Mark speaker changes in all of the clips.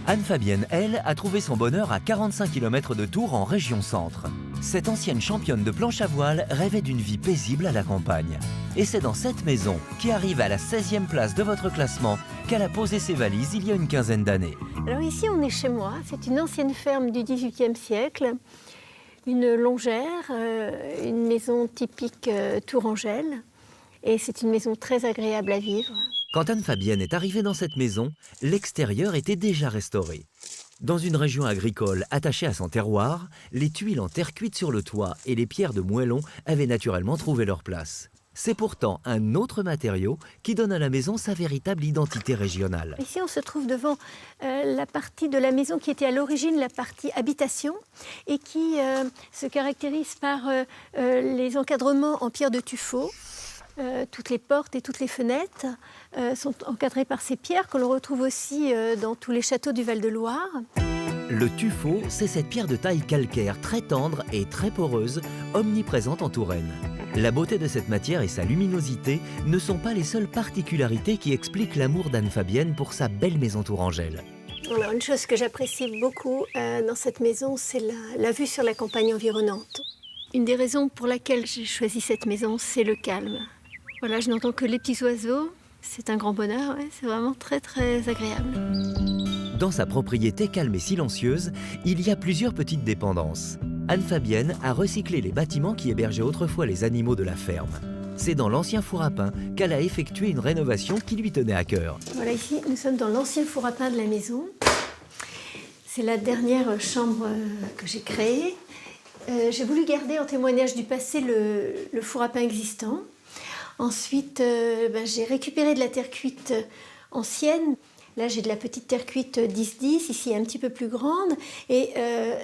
Speaker 1: Anne-Fabienne, elle, a trouvé son bonheur à 45 km de Tours en région centre. Cette ancienne championne de planche à voile rêvait d'une vie paisible à la campagne. Et c'est dans cette maison, qui arrive à la 16e place de votre classement, qu'elle a posé ses valises il y a une quinzaine d'années.
Speaker 2: Alors ici, on est chez moi. C'est une ancienne ferme du XVIIIe siècle. Une longère, une maison typique tourangelle. Et c'est une maison très agréable à vivre.
Speaker 1: Quand Anne-Fabienne est arrivée dans cette maison, l'extérieur était déjà restauré. Dans une région agricole attachée à son terroir, les tuiles en terre cuite sur le toit et les pierres de moellon avaient naturellement trouvé leur place. C'est pourtant un autre matériau qui donne à la maison sa véritable identité régionale.
Speaker 2: Ici, on se trouve devant la partie de la maison qui était à l'origine la partie habitation et qui se caractérise par les encadrements en pierre de tuffeau. Toutes les portes et toutes les fenêtres sont encadrées par ces pierres que l'on retrouve aussi dans tous les châteaux du Val-de-Loire.
Speaker 1: Le tuffeau, c'est cette pierre de taille calcaire très tendre et très poreuse, omniprésente en Touraine. La beauté de cette matière et sa luminosité ne sont pas les seules particularités qui expliquent l'amour d'Anne-Fabienne pour sa belle maison tourangelle.
Speaker 2: Alors, une chose que j'apprécie beaucoup dans cette maison, c'est la vue sur la campagne environnante. Une des raisons pour laquelle j'ai choisi cette maison, c'est le calme. Voilà, je n'entends que les petits oiseaux. C'est un grand bonheur, ouais, c'est vraiment très très agréable.
Speaker 1: Dans sa propriété calme et silencieuse, il y a plusieurs petites dépendances. Anne-Fabienne a recyclé les bâtiments qui hébergeaient autrefois les animaux de la ferme. C'est dans l'ancien four à pain qu'elle a effectué une rénovation qui lui tenait à cœur.
Speaker 2: Voilà, ici, nous sommes dans l'ancien four à pain de la maison. C'est la dernière chambre que j'ai créée. J'ai voulu garder en témoignage du passé le four à pain existant. Ensuite, j'ai récupéré de la terre cuite ancienne. Là, j'ai de la petite terre cuite 10-10, ici un petit peu plus grande. Et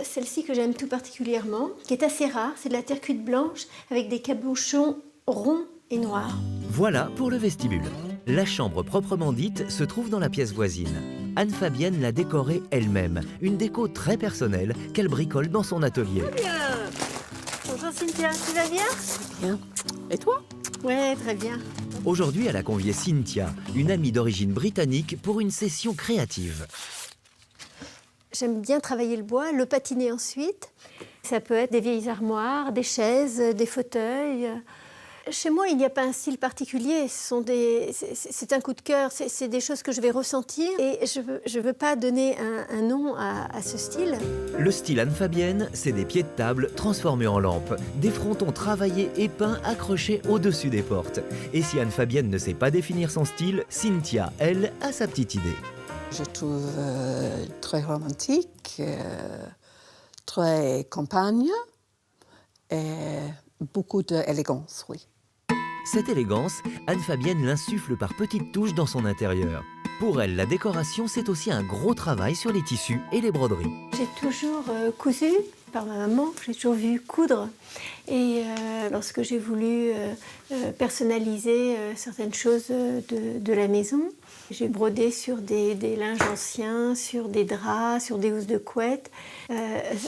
Speaker 2: celle-ci que j'aime tout particulièrement, qui est assez rare, c'est de la terre cuite blanche avec des cabochons ronds et noirs.
Speaker 1: Voilà pour le vestibule. La chambre proprement dite se trouve dans la pièce voisine. Anne-Fabienne l'a décorée elle-même, une déco très personnelle qu'elle bricole dans son atelier.
Speaker 2: Bonjour Cynthia, tu vas bien?
Speaker 3: Bien. Et toi?
Speaker 2: Ouais, très bien.
Speaker 1: Aujourd'hui, elle a convié Cynthia, une amie d'origine britannique, pour une session créative.
Speaker 2: J'aime bien travailler le bois, le patiner ensuite. Ça peut être des vieilles armoires, des chaises, des fauteuils. Chez moi, il n'y a pas un style particulier. C'est un coup de cœur, c'est des choses que je vais ressentir. Et je veux pas donner un nom à ce style.
Speaker 1: Le style Anne-Fabienne, c'est des pieds de table transformés en lampes, des frontons travaillés et peints accrochés au-dessus des portes. Et si Anne-Fabienne ne sait pas définir son style, Cynthia, elle, a sa petite idée.
Speaker 3: Je trouve très romantique, très campagne et beaucoup d'élégance, oui.
Speaker 1: Cette élégance, Anne-Fabienne l'insuffle par petites touches dans son intérieur. Pour elle, la décoration, c'est aussi un gros travail sur les tissus et les broderies.
Speaker 2: J'ai toujours cousu par ma maman, j'ai toujours vu coudre. Et lorsque j'ai voulu personnaliser certaines choses de la maison, j'ai brodé sur des linges anciens, sur des draps, sur des housses de couette.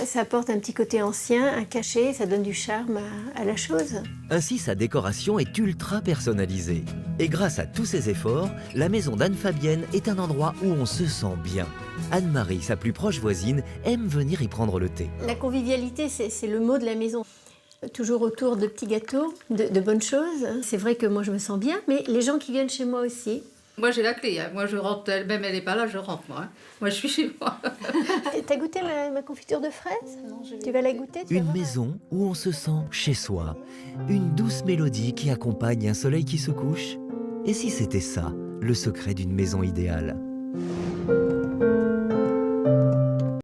Speaker 2: Ça apporte un petit côté ancien, un cachet, ça donne du charme à la chose.
Speaker 1: Ainsi, sa décoration est ultra personnalisée. Et grâce à tous ces efforts, la maison d'Anne-Fabienne est un endroit où on se sent bien. Anne-Marie, sa plus proche voisine, aime venir y prendre le thé.
Speaker 2: La convivialité, c'est le mot de la maison. Toujours autour de petits gâteaux, de bonnes choses. C'est vrai que moi, je me sens bien, mais les gens qui viennent chez moi aussi.
Speaker 4: Moi, j'ai la clé. Hein. Moi, je rentre, même elle n'est pas là, je rentre, moi. Hein. Moi, je suis chez moi.
Speaker 2: T'as goûté ma confiture de fraises? Non, tu vas la goûter?
Speaker 1: Une maison où on se sent chez soi. Une douce mélodie qui accompagne un soleil qui se couche. Et si c'était ça, le secret d'une maison idéale ?